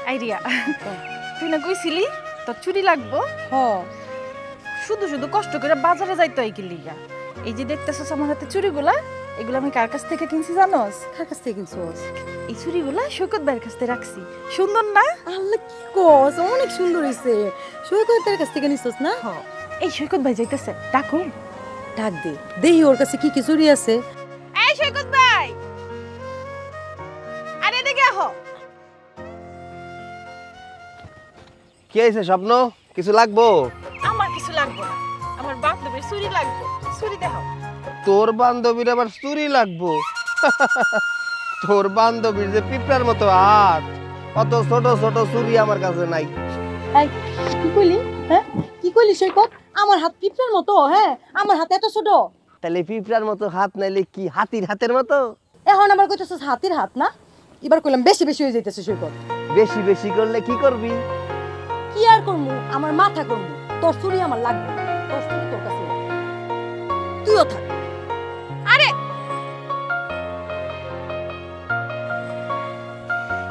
Idea তুই না কইছিলি তোর চুরি লাগবো হ শুধু শুধু কষ্ট করে বাজারে যাইতো এই কিলিগা এই যে দেখতেছস আমার হাতে চুরিগুলা এগুলো আমি কার কাছ থেকে কিনছি জানোস কার কাছ থেকে কিনছস এই চুরিগুলা সৈকত ভাইয়ের কাছ থেকে রাখছি সুন্দর না আল্লাহ কি কস অনেক সুন্দর হইছে সৈকতের কাছ থেকে নিছস না এই সৈকত ভাই যাইতেছে ডাকো ডাক দে দেহি ওর কাছে কি কি চুরি আছে এই সৈকত ভাই আরে এদিকে আহো কি হইছে স্বপ্ন কিছু লাগবো আমার কিছু লাগবে না আমার বান্ধবীর চুরি লাগবে চুরি দেখাও তোর বান্ধবীর আবার চুরি লাগবো তোর বান্ধবীর যে পিঁপড়ার মতো হাত অত ছোট ছোট চুরি আমার কাছে নাই এই কি কইলি হ্যাঁ কি কইলি সৈকত আমার হাত পিঁপড়ার মতো হ্যাঁ আমার হাত এত ছোট তাহলে পিঁপড়ার মতো হাত নাইলে কি হাতির হাতের মতো এখন আবার কইতেছস হাতির হাত না এবার কইলাম বেশি বেশি হয়ে যাইতেছে সৈকত বেশি বেশি করলে কি করবি কি আর করমু আমার মাথা করমু তোর চুরি আমার লাগবে না। তোর চুরি তোর কাছে রাখ। তুইও থাক আরে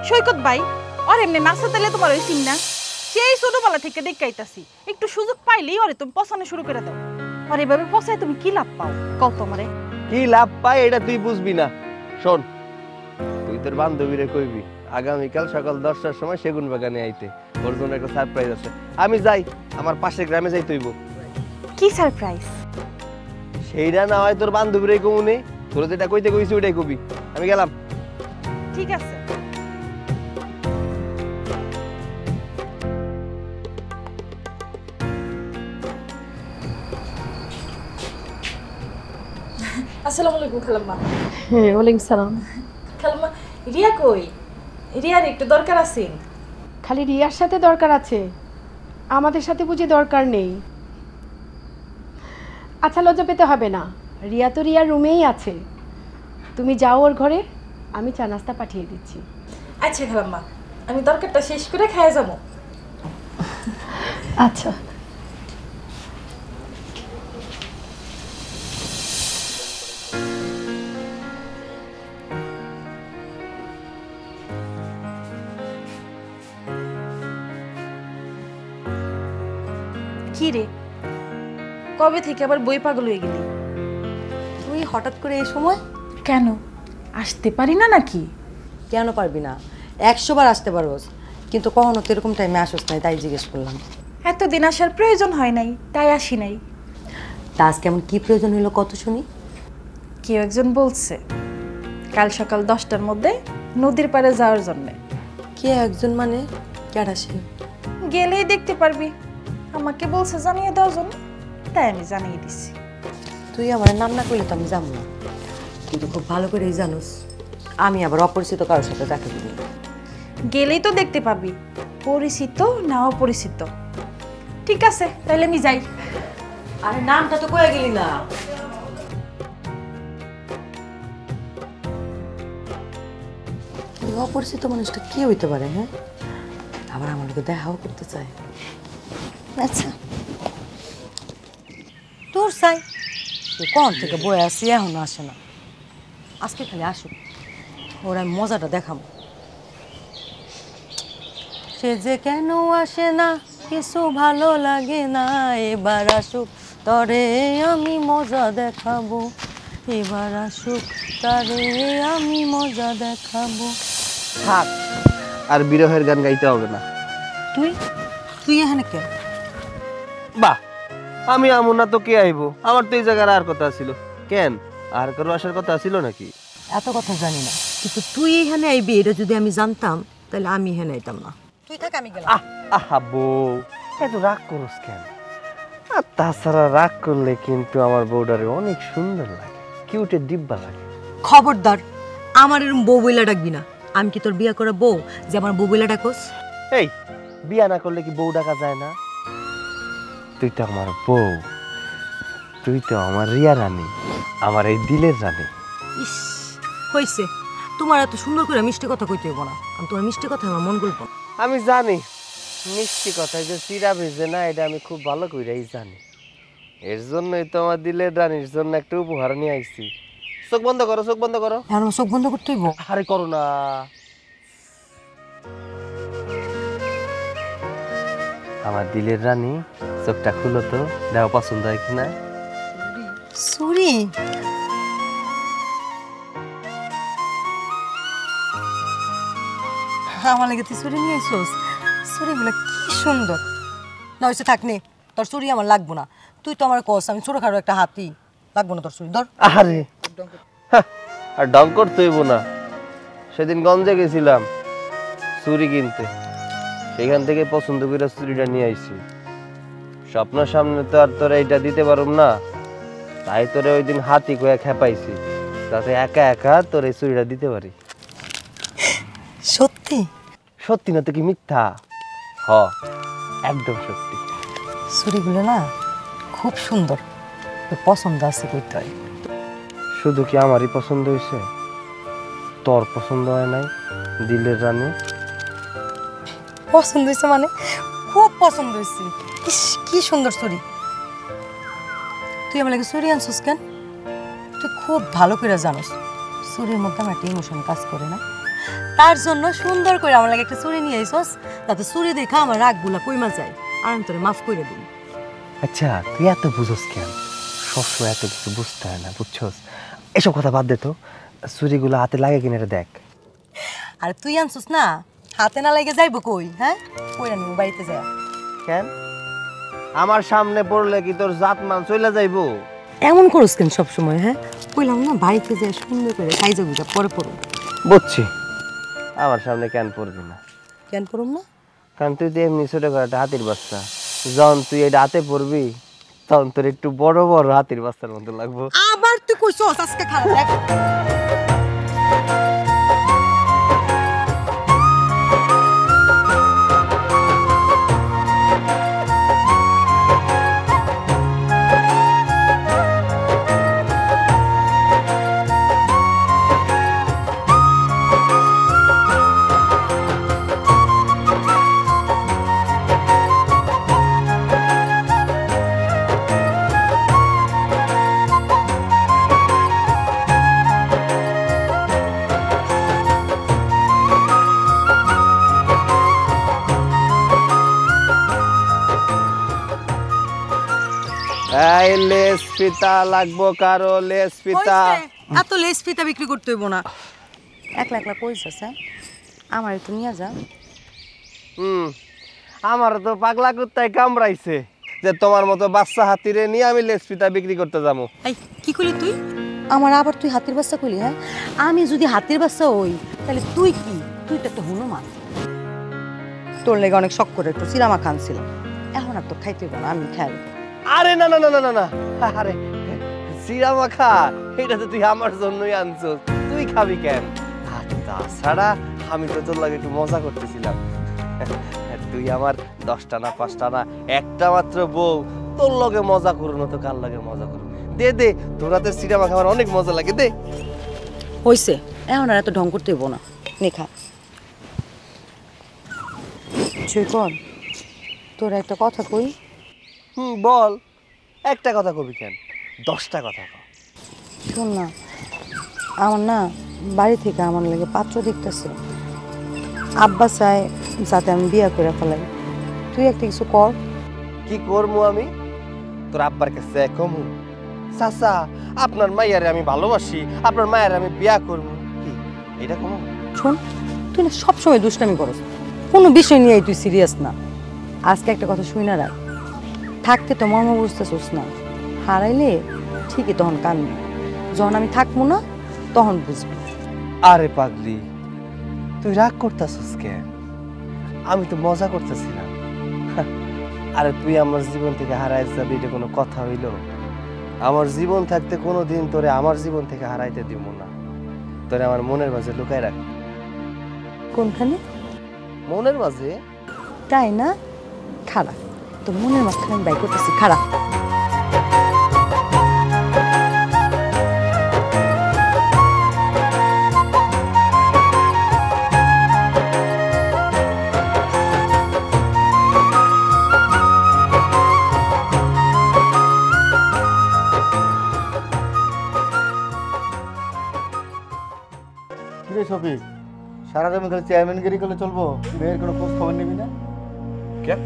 সৈকত ভাই আর এমনি নাচা তাইলে তোমার ওই সিন না সেই ছোটবেলা থেকে দেখাইতাছি একটু সুযোগ পাইলেই ওরে তুমি পছানো শুরু করে দাও আর এভাবে পছায় তুমি কি লাভ পাও কও তোমারে কি লাভ পাই এটা তুই বুঝবি না শোন তুই তোর বান্ধবীরে কইবি আগামীকাল সকাল 10টার সময় সেগুন বাগানে আইতে ওর জন্য একটা সারপ্রাইজ আছে আমি যাই আমার পাশের গ্রামে যাইতে হইব কি সারপ্রাইজ সেইটা না হয় তোর বান্ধবীরে কমুনে তোর যেটা কইতে কইছি ওইটাই কবি আমি গেলাম ঠিক আছে আসসালামু আলাইকুম খালাম্মা হ্যাঁ ওয়ালাইকুম সালাম খালাম্মা রিয়া কই রিয়ার একটু দরকার আছে খালি রিয়ার সাথে দরকার আছে আমাদের সাথে বুঝি দরকার নেই আচ্ছা লজ্জা পেতে হবে না রিয়া তো রিয়ার রুমেই আছে তুমি যাও ওর ঘরে আমি চা নাস্তা পাঠিয়ে দিচ্ছি আচ্ছা খালাম্মা আমি দরকারটা শেষ করে খেয়ে যাবো আচ্ছা কি রে কবে থেকে আবার বই পাগল হয়ে গেলি তুই হঠাৎ করে এই সময় কেন আসতে পারি না নাকি কেন পারবি না 100 বার আসতে পারোস কিন্তু কখনো তো এরকম টাইমে আসোস নাই তাই জিজ্ঞেস করলাম এতদিন আসার প্রয়োজন হয় নাই তাই আসি নাই তা আজকে এমন কি প্রয়োজন হলো কত শুনি কেউ একজন বলছে কাল সকাল 10টার মধ্যে নদীর পাড়ে যাওয়ার জন্য কে একজন মানে কেডা সে গেলেই দেখতে পারবি আমাকে বলছে জানিয়ে দেওয়ার জন্য তাই আমি জানিয়ে দিছি তুই আমার নাম না করলে তো আমি যাবো না কিন্তু খুব ভালো করেই জানোস আমি আবার অপরিচিত কারোর সাথে দেখা দিই গেলেই তো দেখতে পাবি পরিচিত না অপরিচিত ঠিক আছে তাহলে আমি যাই আরে নামটা তো কয়ে গেলি না এই অপরিচিত মানুষটা কে হইতে পারে হ্যাঁ আবার আমার লোকে দেখাও করতে চায় আচ্ছা তোর চাই তুই কখন থেকে বয়ে আসি এখনো আসে না আজকে খালি আসুক ওর আমি মজাটা দেখাবো সে যে কেন আসে না কিছু ভালো লাগে না এবার আসুক তরে আমি মজা দেখাবো এবার আসুক তারে আমি মজা দেখাবো থাক আর বিরহের গান গাইতে হবে না তুই তুই এখানে কেন বাহ আমি আমু না তো কে আইবো আমার তো এই জায়গার আর কথা ছিল কেন আর কারো আসার কথা ছিল নাকি এত কথা জানি না কিন্তু তুই এখানে আইবি এটা যদি আমি জানতাম তাহলে আমি এখানে আইতাম না তুই থাক আমি গেলাম আহা বউ এত রাগ করস কেন আর তাছাড়া রাগ করলে কিন্তু আমার বউডারে অনেক সুন্দর লাগে কিউটের ডিব্বা লাগে খবরদার আমার এরকম বউ বইলা ডাকবি না আমি কি তোর বিয়া করা বউ যে আমার বউ বইলা ডাকোস এই বিয়া না করলে কি বউ ডাকা যায় না তুই তো আমার বউ তুই তো আমার রিয়া রানী আমার এই দিলের রানী ইস হইছে তোমার এত সুন্দর করে মিষ্টি কথা কইতে হইব না আমি তোমার মিষ্টি কথা আমার মন করব আমি জানি মিষ্টি কথায় যে চিরা ভেজে না এটা আমি খুব ভালো করেই জানি এর জন্যই তো আমার দিলের রানীর জন্য একটা উপহার নিয়ে আইছি চোখ বন্ধ করো চোখ বন্ধ করো এখন চোখ বন্ধ করতে হইব আরে করো না আমার দিলের রানী চোখটা খুলো তো, দেখো পছন্দ হয় কিনা। চুরি? আমার লাগে তুই চুরি নিয়ে আইসোস? চুরিগুলো কি সুন্দর। না হয়েছে থাক নে, তোর চুরি আমার লাগবো না। তুই তো আমার কস আমি ছোটখাটো একটা হাতি, লাগবো না তোর চুরি। ধর। আরে হ্যাঁ, আর ডং করতে হইব না। সেদিন গঞ্জে গেছিলাম চুরি কিনতে, সেখান থেকে পছন্দ করে চুরিটা নিয়ে আইছি। স্বপ্নের সামনে তো আর তোরা এইটা দিতে পারুম না, তাই তোরে ওই দিন হাতি কয়ে খেপাইছি, যাতে একা একা তোর এই চুরিটা দিতে পারি। সত্যি? সত্যি না তো কি মিথ্যা? হ, একদম সত্যি। চুরিগুলো না খুব সুন্দর, তোর পছন্দ আছে করতে হয়। শুধু কি আমারই পছন্দ হয়েছে, তোর পছন্দ হয় নাই? দিলের রানী পছন্দ হয়েছে মানে খুব পছন্দ হয়েছে। ইস কি সুন্দর চুরি। তুই আমার লাগে চুরি আনছিস কেন? তুই খুব ভালো করে জানোস চুরির মধ্যে আমার একটা ইমোশন কাজ করে না, তার জন্য সুন্দর করে আমার লাগে একটা চুরি নিয়ে আইসস, যাতে চুরি দেখা আমার রাগগুলা কইমা যায় আর আমি তোরে মাফ করে দিই। আচ্ছা তুই এত বুঝোস কেন? সবসময় এত কিছু বুঝতে হয় না, বুঝছস? এসব কথা বাদ দে তো, চুরিগুলো হাতে লাগে কিনা এটা দেখ। আর তুই আনছিস না, হাতে না লাগে যাইবো কই? হ্যাঁ কইরা নিব বাড়িতে যায়। কেন আমার সামনে পড়লে কি তোর জাত মান চলে যাইবো? এমন করস কেন সব সময়? হ্যাঁ কইলাম না বাড়িতে যায় সুন্দর করে সাইজা গুজা পরে পড়ো। বুঝছি, আমার সামনে কেন পড়বি না? কেন পড়ুম না? কারণ তুই তো এমনি ছোট করে একটা হাতির বাচ্চা, যখন তুই এটা হাতে পড়বি তখন তোর একটু বড় বড় হাতির বাচ্চার মতো লাগবো। আবার তুই কইছস আজকে খারাপ দেখ। এই লেস ফিতা লাগবো কারো? লেস ফিতা? এত লেস ফিতা বিক্রি করতে হইব না। একলা একলা কইছস? হ্যাঁ আমার একটু নিয়ে যা। আমার তো পাগলা কুত্তায় কামড়াইছে যে তোমার মতো বাচ্চা হাতিরে নিয়ে আমি লেস ফিতা বিক্রি করতে যাবো। এই কি কইলি তুই? আমার আবার তুই হাতির বাচ্চা কইলি? হ্যাঁ আমি যদি হাতির বাচ্চা হই তাহলে তুই কি? তুই তো একটা হনুমান। তোর লেগে অনেক শখ করে একটু সিরামা খানছিল, এখন আর তো খাইতে হইব না, আমি খাই। আরে না না না না না না, আরে সিরা মাখা এটা তো তুই আমার জন্যই আনছস, তুই খাবি কেন? আর তাছাড়া আমি তো তোর লাগে একটু মজা করতেছিলাম। তুই আমার 10টা না 5টা না একটা মাত্র বউ, তোর লগে মজা করুন তো কার লগে মজা করুন? দে দে, তোর হাতে সিরা মাখা আমার অনেক মজা লাগে, দে। হইছে, এখন আর এত ঢং করতে হইব না, নে খা। কর তোর একটা কথা কই। বল। একটা কথা কবি কেন, 10টা কথা কর। শোন না, আমার না বাড়ি থেকে আমার লাগে পাত্র দেখতেছে। আব্বা চায় যাতে আমি বিয়া করে ফেলাই। তুই একটা কিছু কর। কি করবো আমি? তোর আব্বার কাছে কমু চাচা আপনার মাইয়ারে আমি ভালোবাসি, আপনার মায়ের আমি বিয়া করবো, কি এটা কমু? শোন, তুই না সবসময় দুষ্টামি করস, কোনো বিষয় নিয়ে তুই সিরিয়াস না। আজকে একটা কথা শুই না রাখ, থাকতে তো মর্ম বুঝতেছিস না, হারাইলে ঠিকই তখন কানবি, যখন আমি থাকবো না তখন বুঝবি। আরে পাগলি, তুই রাগ করতেছিস কেন? আমি তো মজা করতেছিলাম। আরে তুই আমার জীবন থেকে হারাই যাবি এটা কোনো কথা হইল? আমার জীবন থাকতে কোনোদিন তোরে আমার জীবন থেকে হারাইতে দিব না। তোরে আমার মনের মাঝে লুকাই রাখ। কোনখানে? মনের মাঝে। তাই না? খারাপ, তোর মনের মাঝখানে আমি বাই করতেছি, খারাপ। শফিক, সারা টাইম খালি চেয়ারম্যানগিরি করলে চলবো? মেয়ের কোনো খোঁজ খবর নিবি না? কেন?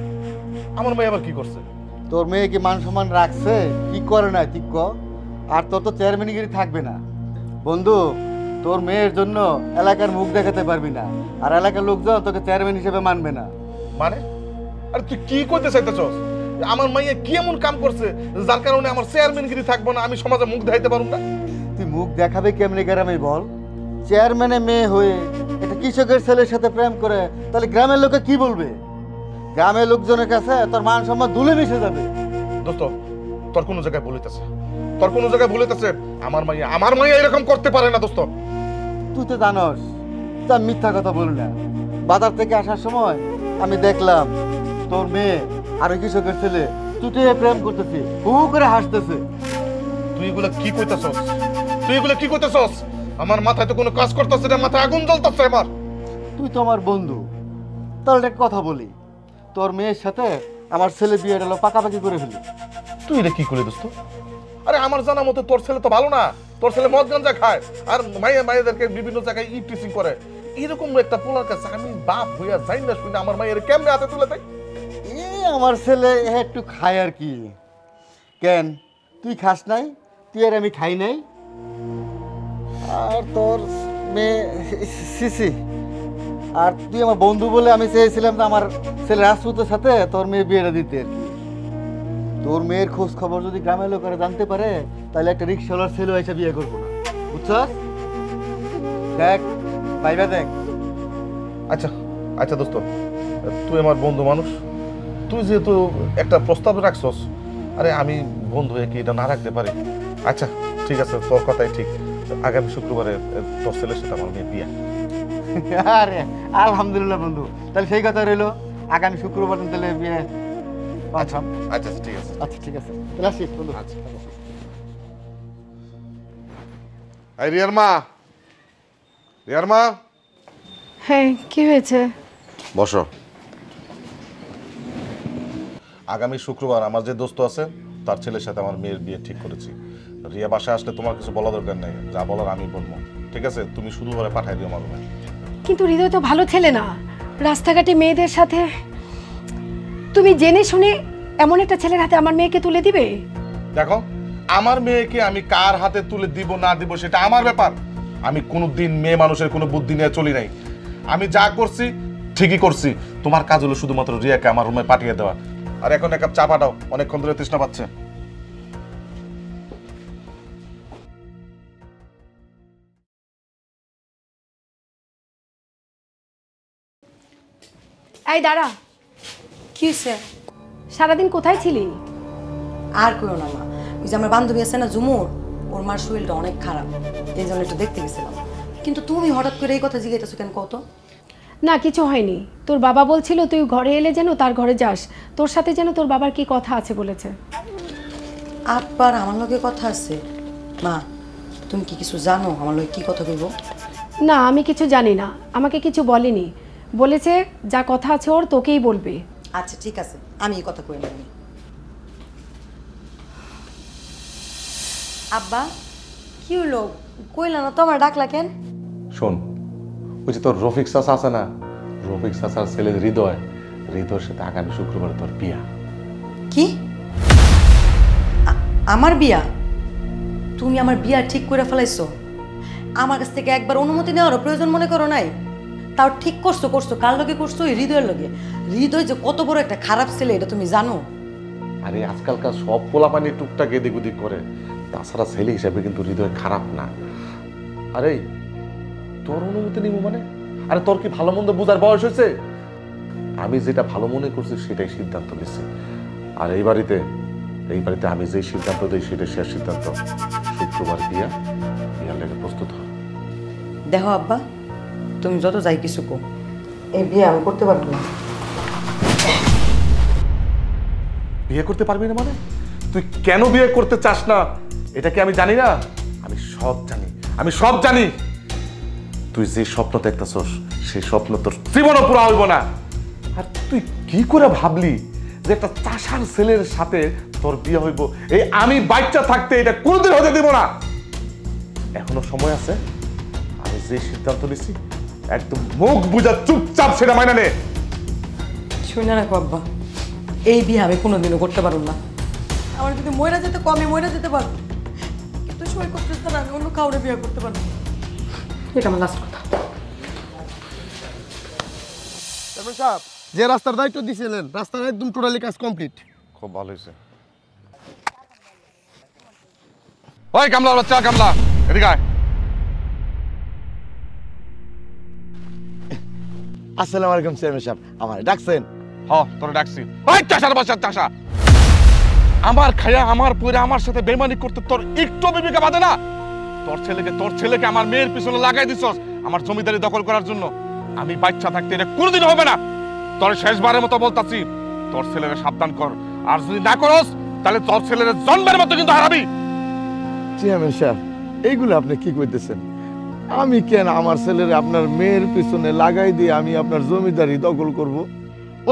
আমার মেয়ে আবার কি করছে? তোর মেয়ে কি মান সম্মান রাখছে? কি করে না ঠিক ক? আর তোর তো চেয়ারম্যানগিরি থাকবে না বন্ধু। তোর মেয়ের জন্য এলাকার মুখ দেখাতে পারবি না, আর এলাকার লোকজন তোকে চেয়ারম্যান হিসেবে মানবে না। মানে আরে তুই কি করতে চাইতেছস? আমার মাইয়া কি এমন কাম করছে যার কারণে আমার চেয়ারম্যানগিরি থাকবো না, আমি সমাজে মুখ দেখাইতে পারুম না? তুই মুখ দেখাবে কেমনি গ্রামে বল? চেয়ারম্যানের মেয়ে হয়ে একটা কৃষকের ছেলের সাথে প্রেম করে তাহলে গ্রামের লোকে কি বলবে? গ্রামের লোকজনের কাছে তোর মান সম্মান ধুলে মিশে যাবে। দোস্ত তোর কোনো জায়গায় বলিতেছে, তোর কোনো জায়গায় বলিতেছে আমার মাইয়া এরকম করতে পারে না। দোস্ত তুই তো জানস তা মিথ্যা কথা বলি না। বাজার থেকে আসার সময় আমি দেখলাম তোর মেয়ে আর ওই কৃষকের ছেলে তুই প্রেম করতেছে, হু করে হাসতেছে। তুই এগুলো কি কইতেছস? তুই এগুলো কি কইতেছস? আমার মাথায় তো কোনো কাজ করতেছে না, মাথায় আগুন জ্বলতেছে আমার। তুই তো আমার বন্ধু, তাহলে একটা কথা বলি, তোর মেয়ের সাথে আমার ছেলে বিয়েটা পাকাপাকি করে ফেলি। তুই এটা কি করলি দোস্ত? আরে আমার জানা মতো তোর ছেলে তো ভালো না, তোর ছেলে মদ গাঞ্জা খায় আর মায়েদেরকে বিভিন্ন জায়গায় টিচিং করে। এরকম একটা পোলার কাছে আমি বাপ হইয়া যাই না শুনে আমার মায়ের কেমনে হাতে তুলে দেয়? আমার ছেলে একটু খায় আর কি। কেন তুই খাস নাই? তুই আর আমি খাই নাই? আর তোর মেয়ে সিসি, আর তুই আমার বন্ধু বলে আমি চেয়েছিলাম যে আমার ছেলে রাজপুতের সাথে তোর মেয়ে বিয়েটা দিতে আর কি। তোর মেয়ের খোঁজ খবর যদি গ্রামের লোকেরা জানতে পারে তাহলে একটা রিক্সাওয়ালার ছেলে এসে বিয়ে করবো না, বুঝছস? দেখ ভাইবা দেখ। আচ্ছা আচ্ছা দোস্ত, তুই আমার বন্ধু মানুষ, তুই যেহেতু একটা প্রস্তাব রাখছস, আরে আমি বন্ধু হয়ে কি এটা না রাখতে পারি? আচ্ছা ঠিক আছে, তোর কথাই ঠিক। আগামী শুক্রবারে তোর ছেলের সাথে আমার মেয়ে বিয়া। আরে আলহামদুলিল্লাহ বন্ধু, তাহলে সেই কথা রইলো, আগামী শুক্রবার তাহলে বিয়ে। আচ্ছা আচ্ছা ঠিক আছে। আচ্ছা ঠিক আছে, তাহলে আসিস বন্ধু। আচ্ছা এই রিয়ার মা, রিয়ার মা হ্যাঁ, কি হয়েছে? বসো। আগামী শুক্রবার আমার যে দোস্ত আছে তার ছেলের সাথে আমার মেয়ের বিয়ে ঠিক করেছি। রিয়া বাসায় আসলে তোমার কিছু বলা দরকার নেই, যা বলার আমি বলবো, ঠিক আছে? তুমি শুধু করে পাঠাই দিও আমার রুমে। কিন্তু হৃদয় তো ভালো ছেলে না, রাস্তাঘাটে মেয়েদের সাথে। তুমি জেনে শুনে এমন একটা ছেলের হাতে আমার মেয়েকে তুলে দিবে? দেখো, আমার মেয়েকে আমি কার হাতে তুলে দিব না দিব সেটা আমার ব্যাপার। আমি কোনোদিন মেয়ে মানুষের কোনো বুদ্ধি নিয়ে চলি নাই। আমি যা করছি ঠিকই করছি। তোমার কাজ হলো শুধুমাত্র রিয়াকে আমার রুমে পাঠিয়ে দেওয়া। আর এখন এক কাপ চা পাঠাও, অনেকক্ষণ ধরে তৃষ্ণা পাচ্ছে। এই দাঁড়া, কি হয়েছে? সারাদিন কোথায় ছিলি? আর করো না মা, ওই যে আমার বান্ধবী আছে না ঝুমুর, ওর মার শরীরটা অনেক খারাপ, এই জন্য একটু দেখতে গেছিলাম। কিন্তু তুমি হঠাৎ করে এই কথা জিজ্ঞাসা কেন কত? না কিছু হয়নি, তোর বাবা বলছিল তুই ঘরে এলে যেন তার ঘরে যাস, তোর সাথে যেন তোর বাবার কি কথা আছে বলেছে। আব্বার আমার লগে কথা আছে? মা তুমি কি কিছু জানো আমার লগে কি কথা কইব? না আমি কিছু জানি না, আমাকে কিছু বলেনি, বলেছে যা কথা আছে ওর তোকেই বলবে। আচ্ছা ঠিক আছে, আমি এই কথা কই না। আব্বা কি হলো, কইলা না তো আমার ডাকলা কেন? শোন, ওই যে তোর রফিক চাচা আছে না, রফিক চাচার ছেলে হৃদয়, হৃদয়ের সাথে আগামী শুক্রবার তোর বিয়া। কি আমার বিয়া? তুমি আমার বিয়া ঠিক করে ফেলাইছো? আমার কাছ থেকে একবার অনুমতি নেওয়ারও প্রয়োজন মনে করো নাই? তাও ঠিক করছো করছো, কার লগে করছো? ওই হৃদয়ের লগে। হৃদয় যে কত বড় একটা খারাপ ছেলে এটা তুমি জানো? আরে আজকালকার সব পোলাপানি টুকটাক এদিক ওদিক করে, তাছাড়া ছেলে হিসাবে কিন্তু হৃদয় খারাপ না। আরে তোর অনুমতি নিব মানে? আরে তোর কি ভালো মন্দ বোঝার বয়স হয়েছে? আমি যেটা ভালো মনে করছি সেটাই সিদ্ধান্ত নিচ্ছি। আর এই বাড়িতে আমি যেই সিদ্ধান্ত দিই সেটাই শেষ সিদ্ধান্ত। শুক্রবার বিয়ার লেগে প্রস্তুত হ। দেখো আব্বা, তুমি যত যাই কিছু কো, এই বিয়ে আমি করতে পারবো না। বিয়ে করতে পারবি না মানে? তুই কেন বিয়ে করতে চাস না এটা কি আমি জানি না? আমি সব জানি। তুই যে স্বপ্ন দেখতেছস সেই স্বপ্ন তোর জীবনও পুরা হইব না। আর তুই কি করে ভাবলি যে একটা চাষার ছেলের সাথে তোর বিয়ে হইব? এই আমি বাচ্চা থাকতে এটা কোনোদিন হতে দিব না। এখনো সময় আছে। আমি যে সিদ্ধান্ত নিছি একদম মুখ বুঝা চুপচাপ সেটা মাইনা নে। শুনে রাখো আব্বা, এই বিয়ে আমি কোনোদিনও করতে পারব না। আমার যদি মইরা যেতে কমে মইরা যেতে পারবো, কিন্তু সই করতেছে না আমি অন্য কাউরে বিয়ে করতে পারবো। এটা আমার লাস্ট কথা। চেয়ারম্যান সাহেব, যে রাস্তার দায়িত্ব দিয়েছিলেন রাস্তার একদম টোটালি কাজ কমপ্লিট। খুব ভালো হয়েছে। ওই কামলা বাচ্চা, কামলা এদিকে আয়। আসসালামু আলাইকুম চেয়ারম্যান সাহেব, আমার ডাকছেন? তোরে ডাকছি। ওই চাষার বাচ্চা চাষা, আমার খায়া আমার পরে আমার সাথে বেমানি করতে তোর একটু বিবেকে বাদে না? তোর ছেলেকে আমার মেয়ের পিছনে লাগাই দিছস আমার জমিদারি দখল করার জন্য। আমি বাচ্চা থাকতে এটা কোনোদিন হবে না। তোর শেষবারের মতো বলতাছি, তোর ছেলেরে সাবধান কর, আর যদি না করস তাহলে তোর ছেলের জন্মের মতো কিন্তু হারাবি। চেয়ারম্যান সাহেব, এইগুলো আপনি কি কইতেছেন? আমি কেন আমার ছেলের আপনার মেয়ের পিছনে লাগাই দিয়ে আমি আপনার জমিদারি দখল করব?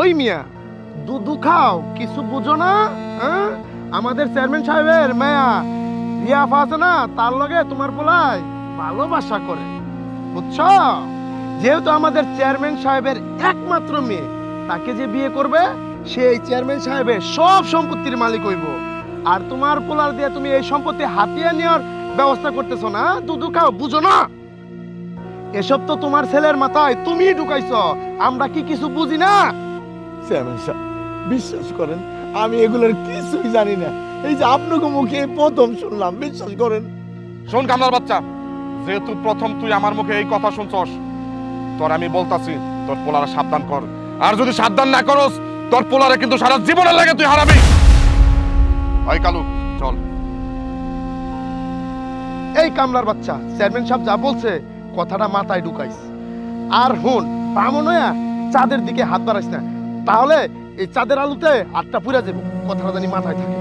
ওই মিয়া, দুধু খাও, কিছু বুঝো না? হ্যাঁ, আমাদের চেয়ারম্যান সাহেবের মায়া রিয়াফা আছে না, তার লগে তোমার পোলাই ভালোবাসা করে, বুঝছো? যেহেতু আমাদের চেয়ারম্যান সাহেবের একমাত্র মেয়ে, তাকে যে বিয়ে করবে সেই চেয়ারম্যান সাহেবের সব সম্পত্তির মালিক হইব। আর তোমার পোলার দিয়ে তুমি এই সম্পত্তি হাতিয়ে নেওয়ার ব্যবস্থা করতেছো না? দুধু খাও, বুঝো না? এসব তো তোমার ছেলের মাথায় তুমি ঢুকাইছো, আমরা কি কিছু বুঝি না? চেয়ারম্যান সাহেব, বিশ্বাস করেন আমি এগুলোর কিছুই জানি না, এই যে আপনাকে মুখে প্রথম শুনলাম, বিশ্বাস করেন। শোন কামলার বাচ্চা, যেহেতু প্রথম তুই আমার মুখে এই কথা শুনছস, তোর আমি বলতাছি তোর পোলারে সাবধান কর, আর যদি সাবধান না করস তোর পোলারে কিন্তু সারা জীবনের লাগে তুই হারাবি। ওই কালু চল। এই কামলার বাচ্চা, চেয়ারম্যান সাহেব যা বলছে কথাটা মাথায় ঢুকাইস। আর হুন, বামন হইয়া চাঁদের দিকে হাত বাড়াইস না, তাহলে এই চাঁদের আলুতে আটটা পুরা যাবে, কথাটা জানি মাথায় থাকে।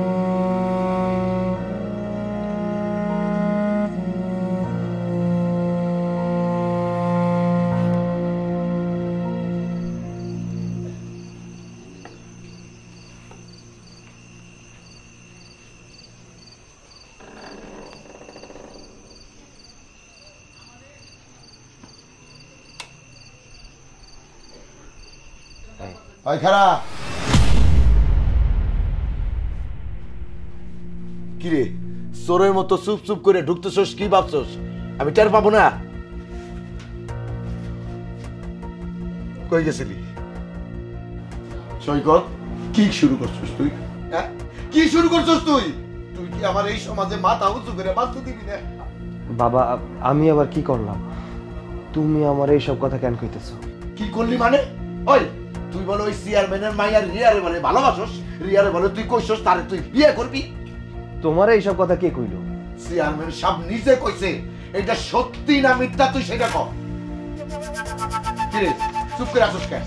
ওই খারা, কিরে চোরের মতো চুপ চুপ করে ঢুকতেছস? কি ভাবছস আমি টের পাবো না? কই গেছিলি? সৈকত, কি শুরু করছস তুই? হ্যাঁ, কি শুরু করছস তুই? তুই কি আমার এই সমাজে মাথা উঁচু করে বাঁচতে দিবি না? বাবা, আমি আবার কি করলাম? তুমি আমার এইসব কথা কেন কইতেছো? কি করলি মানে? ওই তুই বলো ওই চেয়ারম্যানের মাইয়ার রিয়ারে বলে ভালোবাসস, রিয়ারে বলে তুই কইছস তারে তুই বিয়ে করবি? তোমার এইসব কথা কে কইলো? চেয়ারম্যান সাহেব নিজে কইছে। এটা সত্যি না মিথ্যা তুই সেটা কর। কি রে, চুপ করে আসছ কেন?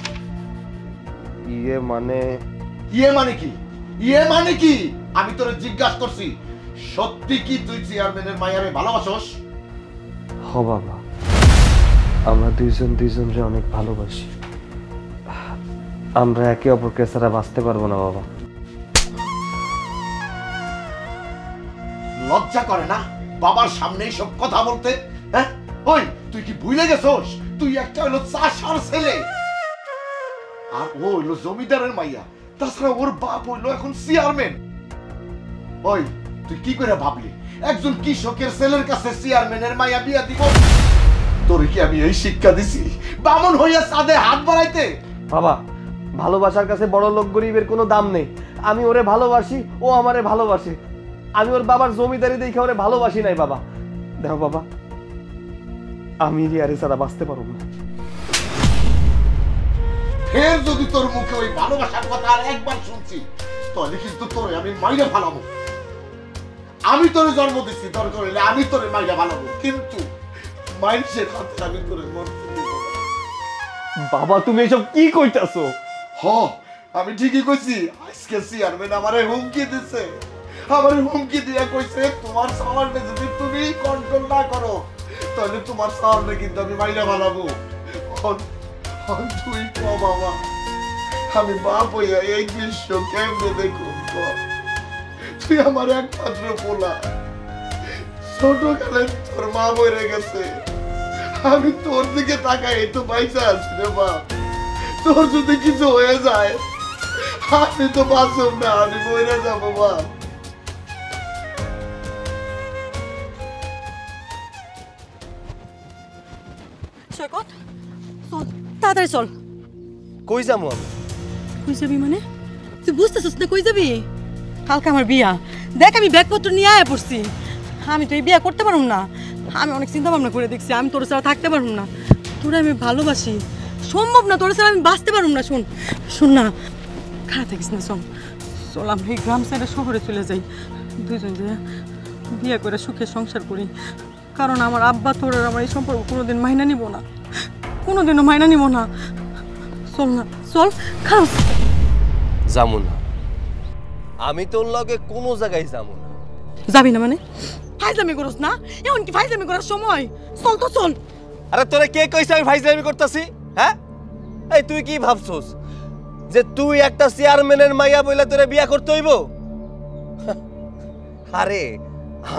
ইয়ে মানে কি? ইয়ে মানে কি? আমি তোরে জিজ্ঞাসা করছি, সত্যি কি তুই চেয়ারম্যানের মাইয়ারে ভালোবাসস? হ বাবা, আমরা দুইজনরে অনেক ভালোবাসি। আমরা একে অপরকে ছাড়া বাঁচতে পারবো না বাবা। লজ্জা করে না বাবার সামনে সব কথা বলতে? হ্যাঁ, ওই তুই কি ভুলে গেছস তুই একটা হলো চাষার ছেলে, আর ও হইলো জমিদারের মাইয়া, তাছাড়া ওর বাপ হইলো এখন চেয়ারম্যান। ওই তুই কি করে ভাবলি একজন কৃষকের ছেলের কাছে চেয়ারম্যানের মাইয়া বিয়া দিব? তোর কি আমি এই শিক্ষা দিছি বামন হইয়া চাঁদে হাত বাড়াইতে? বাবা, ভালোবাসার কাছে বড় লোক গরিবের কোনো দাম নেই। আমি ওরে ভালোবাসি, ও আমারে ভালোবাসে। আমি ওর বাবার জমিদারি দেখে ওরে ভালোবাসি নাই বাবা। দেখো বাবা, আমি রিয়ারে ছাড়া বাঁচতে পারব না। ফের যদি তোর মুখে ওই ভালোবাসার কথা আর একবার শুনছি, তাহলে কিন্তু তোরে আমি মাইরে ভালাবো। আমি তোরে জন্ম দিচ্ছি, দরকার হইলে আমি তোরে মাইরে ভালাবো, কিন্তু মাইন্সের হাতে আমি তোরে মরতে দেব না। বাবা, তুমি এসব কি কইতাছো? হ, আমি ঠিকই কইছি। আজকে চেয়ারম্যান আমারে হুমকি দিছে, আমারে হুমকি দিয়া কইছে তোমার সাওয়ারটা যদি তুমি কন্ট্রোল না করো তাহলে তোমার সাওয়ারটা কিন্তু আমি মাইরে ভালাবো। তুই ক বাবা, আমি বাপ হইয়া এই দৃশ্য কেমনে দেখুন? তুই আমার একমাত্র পোলা, ছোটকালে তোর মা মরে গেছে, আমি তোর দিকে তাকাই তো পয়সা আছি রে বাপ। তোর যদি কিছু হয়ে যায় আমি তো বাঁচব না, আমি মরে যাবো মা। সৈকত চল, তাড়াতাড়ি চল। কই যাবো আমি? কই যাবি মানে? তুই বুঝতেছিস না কই যাবি? কালকে আমার বিয়া, দেখ আমি ব্যাগপত্র নিয়ে আয়া পড়ছি। আমি তো এই বিয়া করতে পারুম না। আমি অনেক চিন্তা ভাবনা করে দেখছি, আমি তোর ছাড়া থাকতে পারুম না। তোরা আমি ভালোবাসি, সম্ভব না তোর ছাড়া আমি বাঁচতে পারুম না। শোন শোন না, খারাপ থাকিস না, শোন চল আমরা এই গ্রাম সাইডে শহরে চলে যাই, দুইজন যে বিয়ে করে সুখে সংসার করি। কারণ আমার আব্বা তোর আর আমার এই সম্পর্ক কোনোদিন মাইনা নিব না, কোনোদিনও মাইনা নিব না। চল না, চল। খারাপ যাবো না, আমি তোর লগে কোনো জায়গায় যাবো না। যাবি না মানে? ফাইজলামি করস না? এমন কি ফাইজলামি করার সময়? চল তো চল। আরে তোরে কে কইছে আমি ফাইজলামি করতেছি? হ্যাঁ, এই তুই কি ভাবছস যে তুই একটা চেয়ারম্যানের মাইয়া বইলা তোরে বিয়া করতে হইব? আরে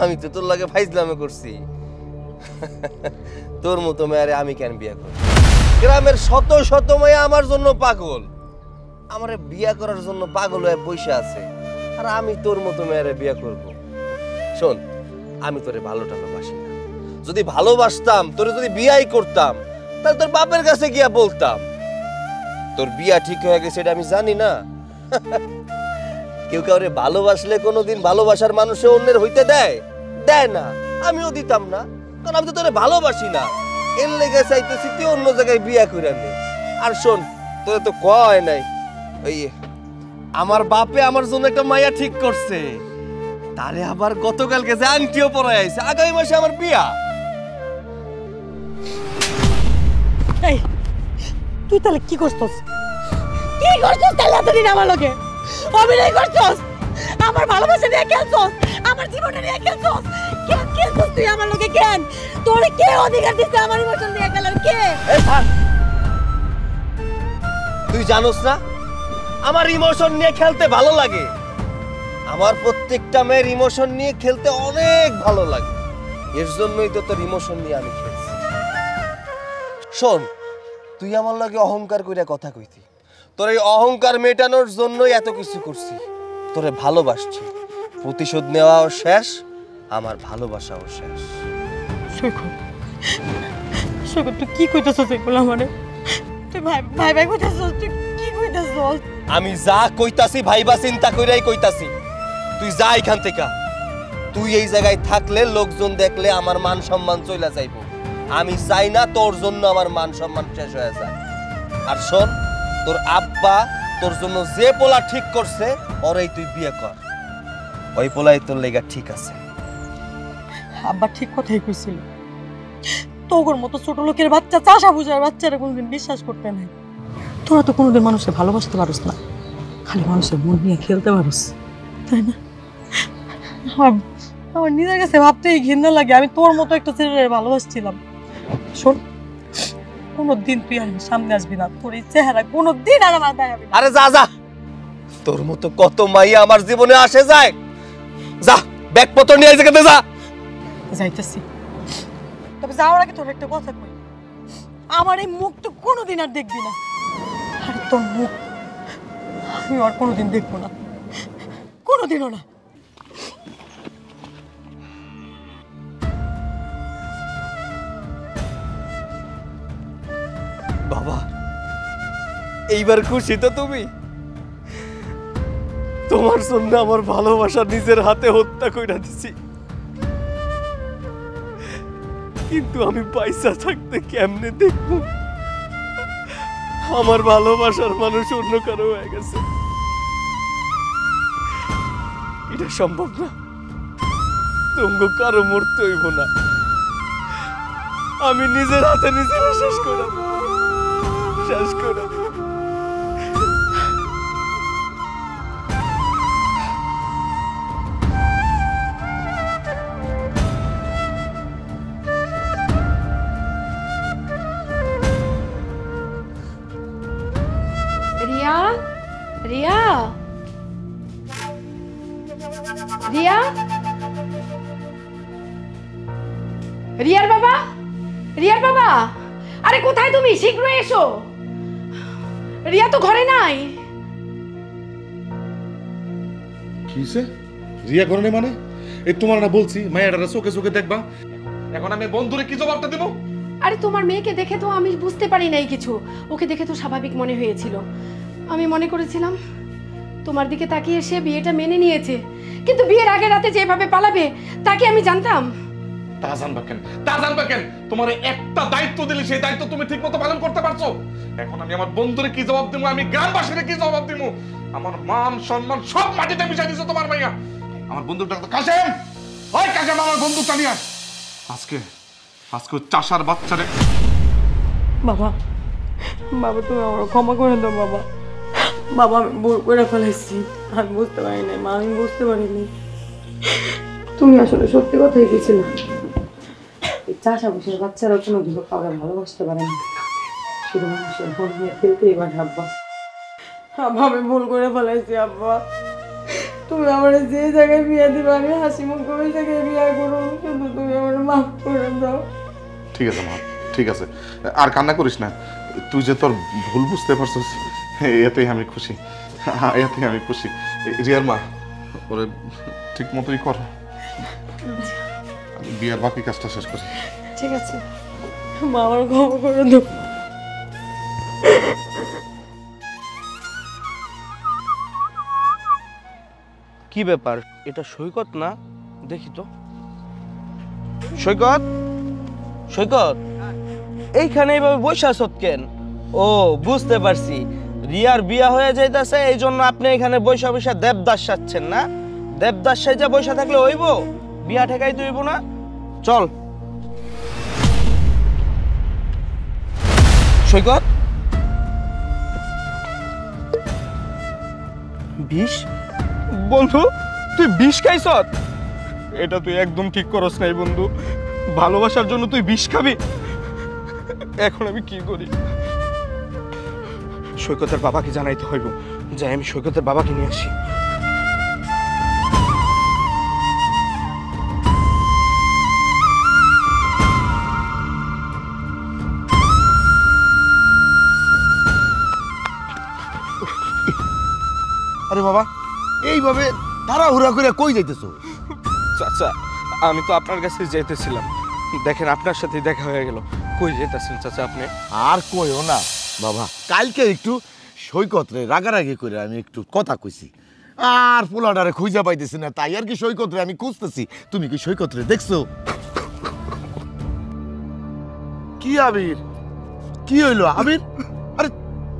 আমি তো তোর লগে ফাইজলামি করছি। তোর মতো মেয়ারে আমি কেন বিয়া করব? গ্রামের শত শত মাইয়া আমার জন্য পাগল, আমারে বিয়া করার জন্য পাগল হয়ে বসে আছে, আর আমি তোর মতো মেয়ারে বিয়া করব? শোন, আমি তোরে ভালো টাকা বাসি না। যদি ভালোবাসতাম, তোরে যদি বিয়াই করতাম, তাহলে তোর বাপের কাছে গিয়া বলতাম তোর বিয়া ঠিক হয়ে গেছে। এটা আমি জানি না? কেউ কাউরে ভালোবাসলে কোনোদিন ভালোবাসার মানুষে অন্যের হইতে দেয়? দেয় না। আমিও দিতাম না, কারণ আমি তো তোরে ভালোবাসি না। এর লেগে চাইতেছি তুই অন্য জায়গায় বিয়া করে নে। আর শোন, তোরে তো কয় নাই, ওই আমার বাপে আমার জন্য একটা মাইয়া ঠিক করছে, তারে আবার গতকালকে যে আংটিও পরাই আইছে। আগামী মাসে আমার বিয়া। এই তুই তাহলে কি করছস? কি করছস তাহলে এতদিন আমার লগে? অভিনয় করছস? আমার ভালোবাসা নিয়ে খেলছস? আমার জীবনে নিয়ে খেলছস? কেন খেলছস তুই আমার লগে? কেন তোরে কে অধিকার দিতে আমার ইমোশন নিয়ে খেলার? কে? এই থাক, তুই জানোস না আমার ইমোশন নিয়ে খেলতে ভালো লাগে? আমার প্রত্যেকটা মেয়ের ইমোশন নিয়ে খেলতে অনেক ভালো লাগে, এর জন্যই তো তোর ইমোশন নিয়ে আমি খেলছি। শোন, তুই আমার লাগে অহংকার কইরা কথা কইতি, তোর এই অহংকার মেটানোর জন্যই এত কিছু করছি। তোরে ভালোবাসছি, প্রতিশোধ নেওয়াও শেষ, আমার ভালোবাসাও শেষ। সৈকত, সৈকত তুই কি কইতাছস এগুলো আমারে? তুই ভাই ভাই ভাই কইতাছস? তুই কি কইতাছস? আমি যা কইতাছি ভাইবা চিন্তা কইরাই কইতাছি। তুই যা এখান থেকে। তুই এই জায়গায় থাকলে লোকজন দেখলে আমার মান সম্মান চইলা যাইব। আমি চাই না তোর জন্য আমার মান সম্মান শেষ হয়ে যায়। আর শোন, তোর আব্বা তোর জন্য যে পোলা ঠিক করছে ওরেই তুই বিয়ে কর, ওই পোলাই তোর লেগা ঠিক আছে। আব্বা ঠিক কথাই কইছিল, তোর মতো ছোট লোকের বাচ্চা, চাষা বুঝার বাচ্চারা কোনোদিন বিশ্বাস করতে নাই। তোরা তো কোনোদিন মানুষকে ভালোবাসতে পারোস না, খালি মানুষের মন নিয়ে খেলতে পারোস, তাই না? আমার নিজের কাছে ভাবতেই ঘৃণা লাগে, আমি তোর মতো একটা ছেলের ভালোবাসছিলাম। শোন, কোনোদিন তুই আর সামনে আসবি না, তোর এই চেহারা কোনোদিন আর আমার দেখাবি না। আরে যা যা, তোর মতো কত মাইয়া আমার জীবনে আসে যায়। যা, ব্যাগপত্র নিয়ে যেতে যা। যাইতেছি, তবে যাওয়ার আগে তোর একটা কথা কই, আমার এই মুখ তো কোনোদিন আর দেখবি না। আর তোর মুখ আমি আর কোনোদিন দেখবো না, কোনোদিনও না। বাবা, এইবার খুশি তো তুমি? তোমার জন্য আমার ভালোবাসা নিজের হাতে হত্যা কইরা দিছি, কিন্তু আমি পয়সা থাকতে কেমনে দেখবো আমার ভালোবাসার মানুষ অন্য কারো হয়ে গেছে? এটা সম্ভব না, তোমাকে কারো মরতে হইব না, আমি নিজের হাতে নিজের শেষ করে দেব, শেষ করে দেব। রিয়া, রিয়া, রিয়া, রিয়ার বাবা, রিয়ার বাবা, আরে কোথায় তুমি? শীঘ্রই এসো। রিয়া তো ঘরে নাই। কিসে রিয়া ঘরে নেই মানে? এই তোমার না বলছি মায়াডারা চোখে চোখে দেখবা, এখন আমি বন্ধুরে কি জবাবটা দেবো? আরে তোমার মেয়েকে দেখে তো আমি বুঝতে পারি নাই কিছু, ওকে দেখে তো স্বাভাবিক মনে হয়েছিল। আমি মনে করেছিলাম তোমার দিকে তাকিয়ে সে বিয়েটা মেনে নিয়েছে, কিন্তু বিয়ের আগে রাতে যেভাবে পালাবে তাকে আমি জানতাম। তা জানবা কেন? তোমার একটা দায়িত্ব দিলে সেই দায়িত্ব তুমি ঠিক মতো পালন করতে পারছো? এখন আমি আমার বন্ধুরে কি জবাব দেবো, আমি গ্রামবাসীরে কি জবাব দেবো? আমার মান সম্মান সব মাটিতে মিশাই দিছো তোমার মাইয়া। আমার বন্ধুটা কাশেম, ওই কাশেম আমার বন্ধুটা নিয়ে আস। আজকে চাষার বাচ্চারে। বাবা বাবা তুমি আমার ক্ষমা করে দাও বাবা। বাবা আমি ভুল করে ফেলেছি, আমি বুঝতে পারি নাই মা, আমি বুঝতে পারিনি। তুমি আসলে সত্যি কথাই গেছিলে। এই চাষা বসে বাচ্চারা কোনো দিকে কাউকে ভালোবাসতে পারে না, শুধু মানুষের মন নিয়ে ফেলতেই পারে। আব্বা আব্বা আমি ভুল করে ফেলাইছি আব্বা, তুমি আমার যে জায়গায় বিয়ে দিবে আমি হাসি মুখ ওই জায়গায় বিয়ে করো, কিন্তু তুমি আমার মাফ করে দাও। ঠিক আছে মা, ঠিক আছে, আর কান্না করিস না। তুই যে তোর ভুল বুঝতে পারছিস এতেই আমি খুশি, এতেই আমি খুশি। রিয়ার মা ওরে ঠিক মতোই কর, আমি বিয়ার বাকি কাজটা শেষ করি। ঠিক আছে মা, আমার ক্ষমা করে দাও। কি ব্যাপার, এটা সৈকত না? দেখি তো। সৈকত, এইখানে এইভাবে বসে আছো কেন? ও বুঝতে পারছি, রিয়ার বিয়া হয়ে যাইতেছে, এই জন্য আপনি এখানে বসে বসে দেবদাস সাজছেন না? দেবদাস সাজা বসে থাকলে হইব? বিয়া ঠেকাই তো হইব না। চল সৈকত। বিষ? বন্ধু তুই বিষ খাইছ? এটা তুই একদম ঠিক করস নাই বন্ধু, ভালোবাসার জন্য তুই বিষ খাবি? এখন আমি কি করি? সৈকতের বাবাকে জানাইতে হইব, যাই আমি সৈকতের বাবাকে নিয়ে আসি। আরে বাবা, এইভাবে তাড়াহুড়া করে কই যাইতেছো? চাচা আমি তো আপনার কাছে যেতেছিলাম, দেখেন আপনার সাথে দেখা হয়ে গেল। কই যেতেছেন চাচা আপনি? আর কইও না বাবা, কালকে একটু সৈকত রে রাগারাগি করে আমি একটু কথা কইছি, আর পোলাডারে খুঁজা পাইতেছি না, তাই আর কি সৈকত রে আমি খুঁজতেছি। তুমি কি সৈকত রে দেখছো? কি আবির, কি হইলো আবির? আরে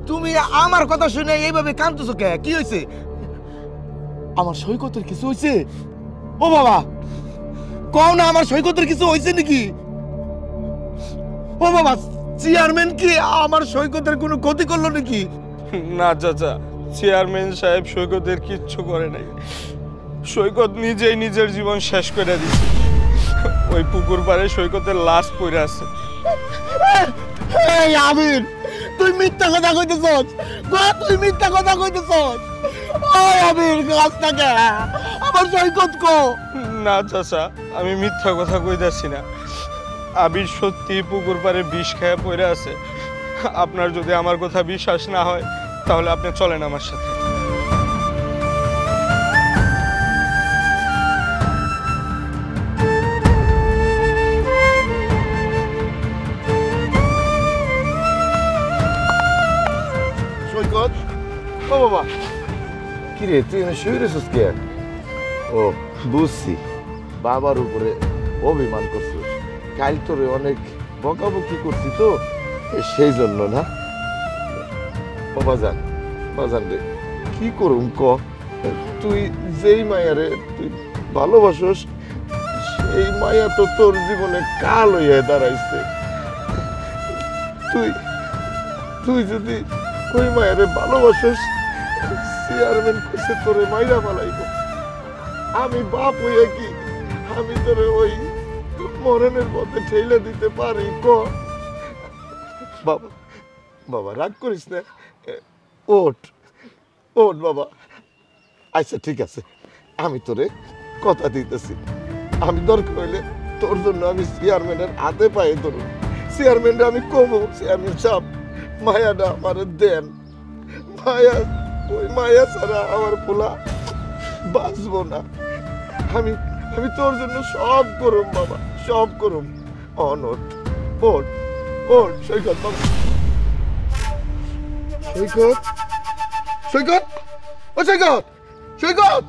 তুমি আমার কথা শুনে এইভাবে কাঁদতেছো কে? কি হয়েছে? আমার সৈকতের কিছু হয়েছে? ও বাবা কও না, আমার সৈকতের কিছু হয়েছে নাকি? ও বাবা, চেয়ারম্যান কি আমার সৈকতের কোনো ক্ষতি করলো নাকি? না চাচা, চেয়ারম্যান সাহেব সৈকতের কিচ্ছু করে নাই। সৈকত নিজেই নিজের জীবন শেষ করে দিয়েছে। ওই পুকুর পাড়ে সৈকতের লাশ পড়ে আছে। এই আবির, তুই মিথ্যা কথা কইতেছস? তুই মিথ্যা কথা কইতেছস? ওই আবির, গাছটাকে আমার সৈকত কো? না চাচা, আমি মিথ্যা কথা কইতাছি না। আবির সত্যি পুকুর পাড়ে বিষ খেয়ে পড়ে আছে। আপনার যদি আমার কথা বিশ্বাস না হয় তাহলে আপনি চলেন আমার সাথে। সৈকত, ও বাবা, কি রে তুই এনে শুয়ে রেছিস কে? ও বুঝছি, বাবার উপরে অভিমান করছিস। কাল তোরে অনেক বকাবকি করছি তো, সেই জন্য না? বাবা বাজান রে, কি করুম ক? তুই যেই মায়ারে তুই ভালোবাসস, সেই মায়া তো তোর জীবনে কাল হইয়া দাঁড়াইছে। তুই যদি ওই মায়ারে ভালোবাসস, চেয়ারম্যান কইছে তোরে মাইরা ফালাইব। আমি বাপ হইয়া কি আমি তোরে ওই মরণের পথে ঠেলে দিতে পারি ক? বাবা বাবা রাগ করিস না, ওঠ বাবা। আচ্ছা ঠিক আছে, আমি তোরে কথা দিতেছি, আমি দরকার হইলে তোর জন্য আমি চেয়ারম্যানের হাতে পায়ে ধরুন। চেয়ারম্যানরা আমি কমু, চেয়ারম্যান সাহেব মায়াটা আমার দেন। মায়া, ওই মায়া ছাড়া আমার পোলা বাঁচবো না। আমি আমি তোর জন্য সব করুম বাবা, সব করুম। অনট ওট ওট সৈকত বাবা, সৈকত সৈকত ও সৈকত সৈকত,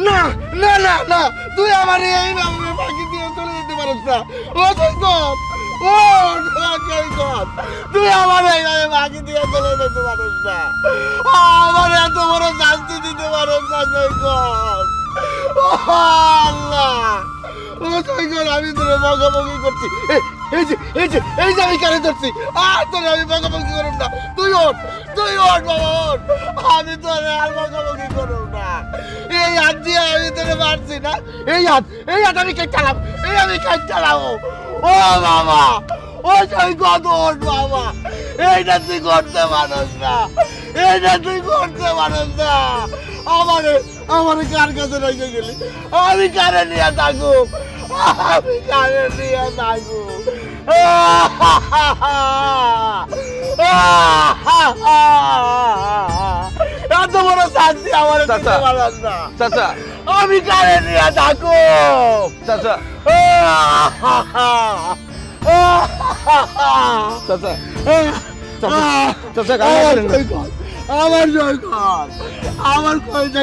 না না না না, তুই আমার এইভাবে ফাঁকি দিয়ে চলে যেতে পারিস না। ও সৈকত, ও সৈকত, তুই আমার এইভাবে ফাঁকি দিয়ে চলে যেতে পারিস না। আমার এত বড় শাস্তি দিতে পারিস না সৈকত। ও আল্লাহ, ও সৈকত, আমি তোরে বকাবকি করছি। এই যে আমি কানে ধরছি, আর তোরে আমি বকাবকি করব না। তুই ওঠ বাবা, ওঠ। আমি তোরে আর বকাবকি করব না। এই হাত দিয়ে আমি তোরে মারছি না, এই হাত আমি চালাম, আমি চালাবো। ও বাবা, ও সৈকত, ওঠ বাবা। এইটা তুই করতে পারস না, এইটা তুই করতে পারস না। আমারে কার কাছে রেখে গেলি? আমি কারে নিয়ে থাকুক, আমি কারে নিয়ে থাকুক। এত বড় শান্তি আমার দিতে পারস না চাচা, আমি কারে নিয়ে থাকুক। চাচা, চাচা, চাচা, আমার সৈকত, আমার কয়টা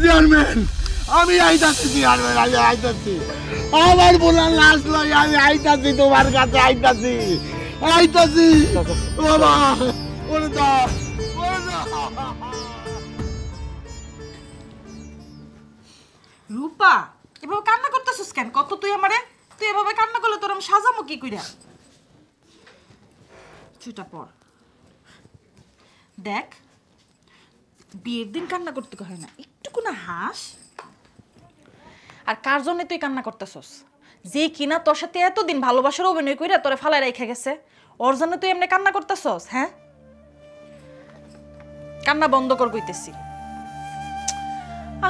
চেয়ারম্যান, আমি আইতাছি চেয়ারম্যান, আমি আইতাছি। আমার বোলার লাশ লই আমি আইতাছি, তোমার কাছে আইতাছি। বাবা, ওরে দাও, ওরে দাও। রূপা, এভাবে কান্না করতেছিস কেন? কত তুই এভাবে কান্না করলে তোর আমি সাজামো কি কইরা? ছুটা পর দেখ, বিয়ের দিন কান্না করতে হয় না, একটুকু না হাস। আর কার জন্য তুই কান্না করতেছস? যে কিনা তোর সাথে এতদিন ভালোবাসার অভিনয় কইরা তোরে ফালাই রেখে গেছে, ওর জন্য তুই এমনি কান্না করতেছস? হ্যাঁ, কান্না বন্ধ কর কইতেছি।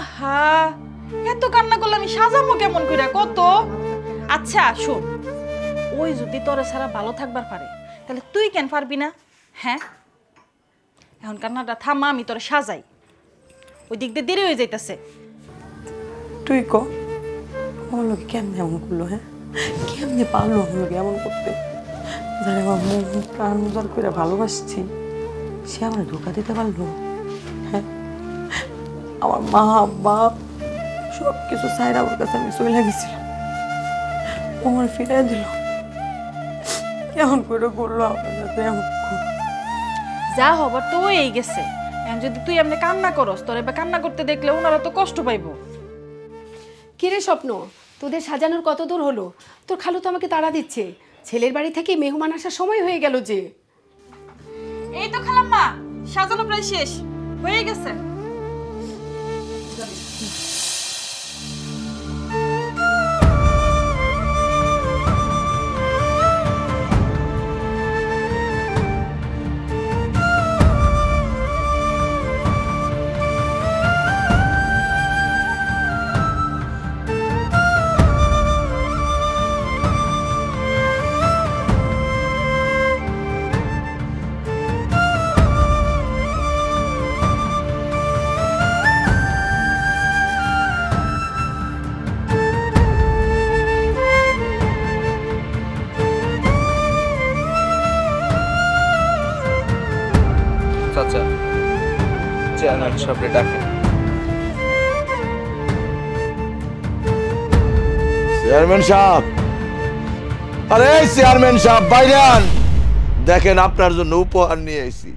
আহা, এত কান্না করলে আমি সাজামো কেমন কইরা কত? আচ্ছা শোন, ওই যদি তোরে ছাড়া ভালো থাকবার পারে, তাহলে তুই কেন পারবি না? হ্যাঁ, এখন কান্নাটা থামা, আমি তোরে সাজাই। ওই দিক দিয়ে দেরি হয়ে যাইতেছে। তুই ক, আমার লোকে কেমনে এমন করলো? হ্যাঁ, কেমনে পারলো আমার লোকে এমন করতে? যারা আমার মন প্রাণ উজাড় করে ভালোবাসছি, সে আমার ধোকা দিতে পারলো? হ্যাঁ, আমার মা বাপ সব কিছু সাইড আমার কাছে আমি চলে গেছিলাম, ও আমার ফিরাই দিল। কেমন করে করলো আমার সাথে এমন? যা হবার তো হয়েই গেছে। এখন যদি তুই এমনি কান্না করস, তোর এবার কান্না করতে দেখলে ওনারা তো কষ্ট পাইবো। কিরে স্বপ্ন, তোদের সাজানোর কত দূর হলো? তোর খালু তো আমাকে তাড়া দিচ্ছে, ছেলের বাড়ি থেকে মেহমান আসার সময় হয়ে গেল যে। এই তো খালাম্মা, সাজানো প্রায় শেষ হয়ে গেছে। চাচা, চেয়ারম্যান সাহেবরে ডাকেন। চেয়ারম্যান সাহেব, আরে চেয়ারম্যান সাহেব বাইরে আন, দেখেন আপনার জন্য উপহার নিয়ে এসেছি।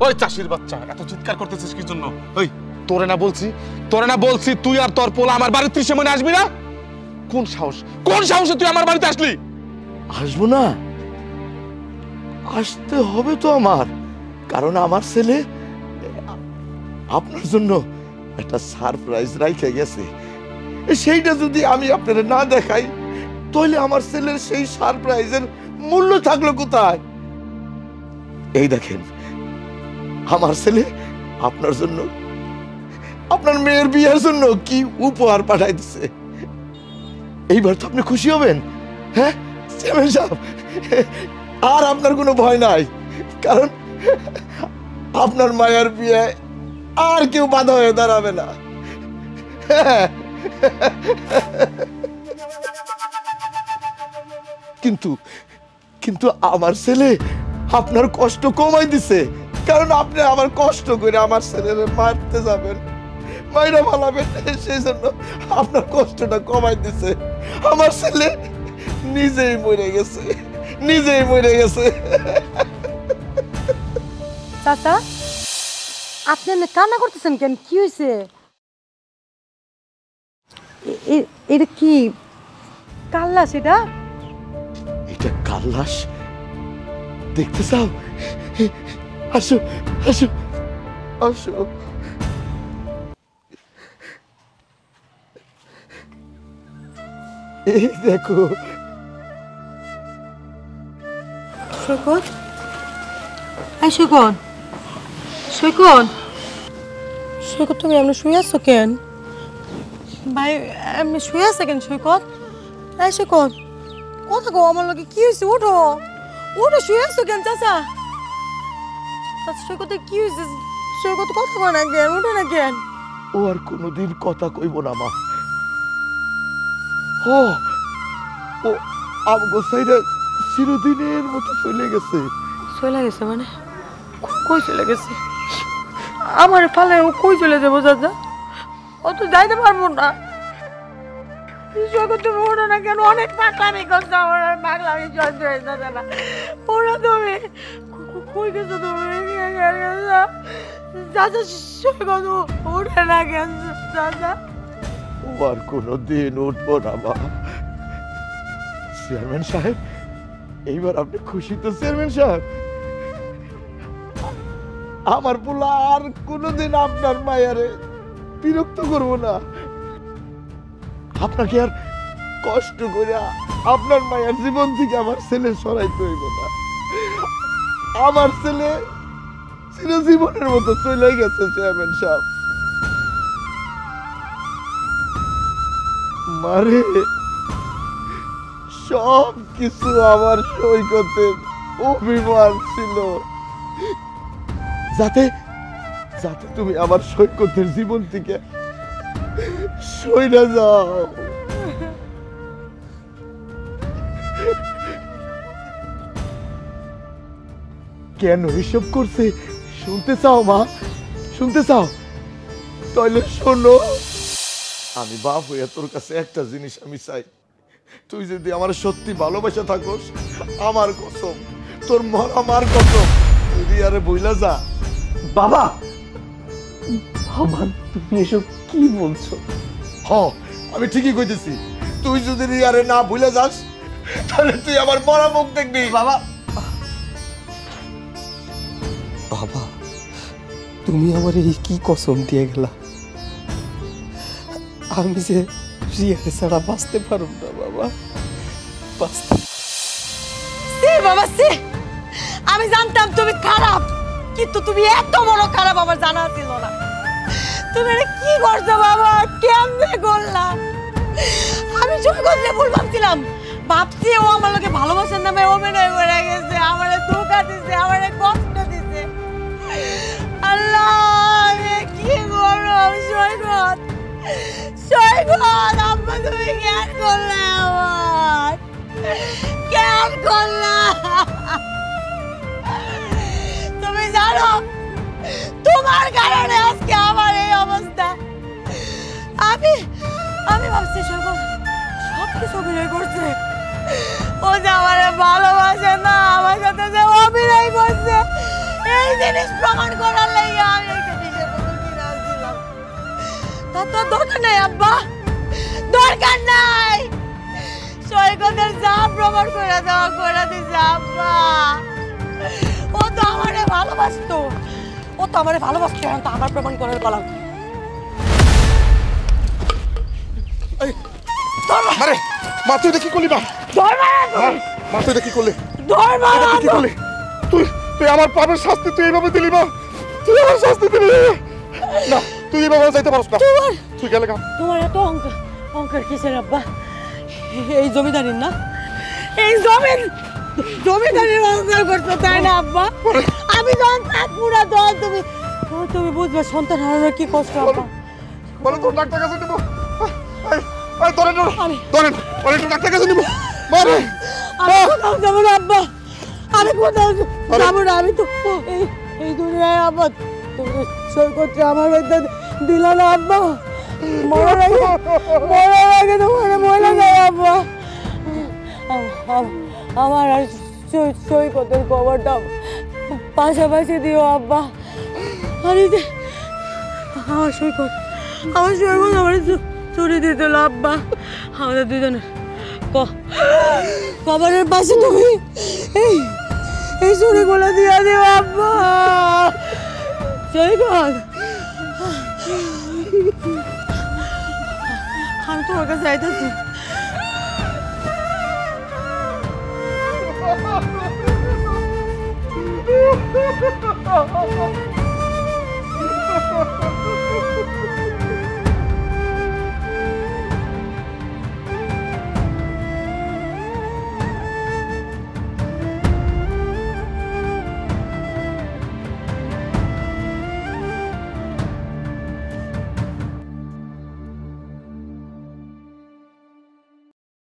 ওই চাষির বাচ্চা, এত চিৎকার করতেছিস কি জন্য? ওই তোরে না বলছি তুই আর তোর পোলা আমার বাড়ির 30 মনে আসবি না? কোন সাহসে তুই আমার বাড়িতে আসলি? আসবো না? আসতে হবে তো আমার, কারণ আমার ছেলে আপনার জন্য একটা সারপ্রাইজ রাইখে গেছে। সেইটা যদি আমি আপনারা না দেখাই, তাহলে আমার ছেলের সেই সারপ্রাইজের মূল্য থাকলো কোথায়? এই দেখেন, আমার ছেলে আপনার জন্য, আপনার মেয়ের বিয়ের জন্য কি উপহার পাঠাইছে। এইবার তো আপনি খুশি হবেন, হ্যাঁ চেয়ারম্যান সাহেব? আর আপনার কোনো ভয় নাই, কারণ আপনার মায়ের বিয়ে আর কেউ বাধা হয়ে দাঁড়াবে না। কিন্তু কিন্তু আমার ছেলে আপনার কষ্ট কমাই দিছে, কারণ আপনি আমার কষ্ট করে আমার ছেলেরে মারতে যাবেন, মাইরা ভালাবেন, সেই জন্য আপনার কষ্টটা কমাই দিছে। আমার ছেলে নিজেই মরে গেছে, নিজেই মরে গেছে। চাচা আপনি এমনি কান্না করতেছেন কেন? কি হয়েছে? এটা কি কাল্লা? সেটা এটা কাল্লাস দেখতে চাও? আসো আসো আসো। এই দেখো। সৈকত, এই সৈকত, সৈকত, সৈকত তুমি এমনি শুয়ে আছো কেন? ভাই এমনি শুয়ে আছে কেন সৈকত? এই সৈকত কথা কো, আমার লগে কি হয়েছে? ওঠো ওঠো, শুয়ে আছো কেন? চাচা সৈকতের কি হয়েছে? সৈকত কথা কয় না কেন? ওঠো না কেন? ও আর কোনোদিন কথা কইব না মা। ও ও আমগো সাইরা চিরদিনের মতো চলে গেছে। চলে গেছে মানে? কই চলে গেছে? আমার ফালে ও কই চলে যাবো চাচা? ও তো যাইতে পারবো না। সৈকত তুমি ওঠো না কেন? অনেক পাগলামি করছো, আমার আর পাগলামি সহ্য হয়ে যাচ্ছে না। ওরা তুমি কই গেছো? তুমি চাচা সৈকত ওঠে না কেন চাচা? ও আর কোনোদিন উঠবো না মা। চেয়ারম্যান সাহেব, এইবার আপনি খুশি তো চেয়ারম্যান সাহেব? আমার পোলা আর কোনোদিন আপনার মায়ারে বিরক্ত করবো না। আপনাকে আর কষ্ট করে আপনার মায়ের জীবন থেকে আমার ছেলে সরাইতে হইব না। আমার ছেলে চিরজীবনের মতো চলে গেছে চেয়ারম্যান সাহেব। মারে সব কিছু আমার সৈকতের অভিমান ছিল, যাতে যাতে তুমি আমার সৈকতের জীবন থেকে সইরা যাও। কেন এসব করছে শুনতে চাও মা? শুনতে চাও? তাহলে শোনো। আমি বাপ হইয়া তোর কাছে একটা জিনিস আমি চাই, তুই যদি আমার সত্যি ভালোবাসা থাকোস, আমার কসম, তোর আমার কসম, তুই রিয়ারে বইলা যা। বাবা, বাবা তুমি এসব কি বলছো? হ, আমি ঠিকই কইতেছি। তুই যদি রিয়ারে না ভুলে যাস, তাহলে তুই আমার মরা মুখ দেখবি। বাবা, বাবা তুমি আমার এই কি কসম দিয়ে গেলা? আমি যে রিয়ারে ছাড়া বাঁচতে পারব না বাবা, বাঁচতে। বাবা সে আমি জানতাম তুমি খারাপ, কিন্তু তুমি এত বড় খারাপ আমার জানা ছিল না। তুমি এটা কি করছো বাবা? কেমনে করলা? আমি সৈকতকে ভুল ভাবছিলাম, ভাবছি ও আমার লোকে ভালোবাসার নামে অভিনয় করে গেছে, আমারে ধোঁকা দিছে, আমারে কষ্ট দিছে। আল্লাহ আমি কি করব? সৈকত, সৈকত আম্মা তুমি কেন করলে? আমার কেন করলা? তুমি জানো তোমার কারণে আজকে আমার এই অবস্থা। আমি আমি ভাবছি সৈকত সব কিছু অভিনয় করছে, ও যে আমার ভালোবাসে না, আমার সাথে যে অভিনয় করছে, এই জিনিস প্রমাণ করার লাগে আমি একটা বিষয় কিনে আসছিলাম। তার তো দরকার নাই আব্বা, দরকার নাই। সৈকতের যা প্রমাণ করে দেওয়া করে দিছে আব্বা। ও তো আমারে ভালোবাসতো, ও তো আমারে ভালোবাসতো, এখন তো আমার প্রমাণ করার গলা। আরে মা, তুই এটা কি করলি? মা মা তুই এটা কি করলি? এটা তুই কি করলি? তুই তুই আমার পাপের শাস্তি তুই এইভাবে দিলি? মা তুই আমার শাস্তি দিলি না, তুই এইভাবে যাইতে পারস না। তুই গেলে গা। তোমার এত অহংকার, অহংকার কিসের আব্বা? এই জমিদারির না, এই জমিদারির অহংকার করছো তাই না আব্বা? আমি যখন থাকবো না তখন তুমি বুঝবে সন্তান হারানোর কি কষ্ট আব্বা। বলো তোর ডাক্তার কাছে নিব, ধরেন ধরেন ওরে একটু ডাক্তার কাছে নিব। মারে আমি কোথাও যাবো না আব্বা, আমি কোথাও যাবো না। আমি তো এই দুনিয়ায় আব্বা তুমি সই করতে আমার মধ্যে দিল না আব্বা। মরার আগে তোমার মরে যায় আব্বা। আমার আর সৈকতের খবরটা পাশাপাশি দিও আব্বা। আরে যে আমার সৈকত আমার চুরি দিয়ে দিল আব্বা। আমাদের দুজনের কবরের পাশে তুমি এই চুরিগুলো দিয়ে দিও আব্বা। সৈকত আমি তোমার কাছে যাইতেছি। Ha ha ha!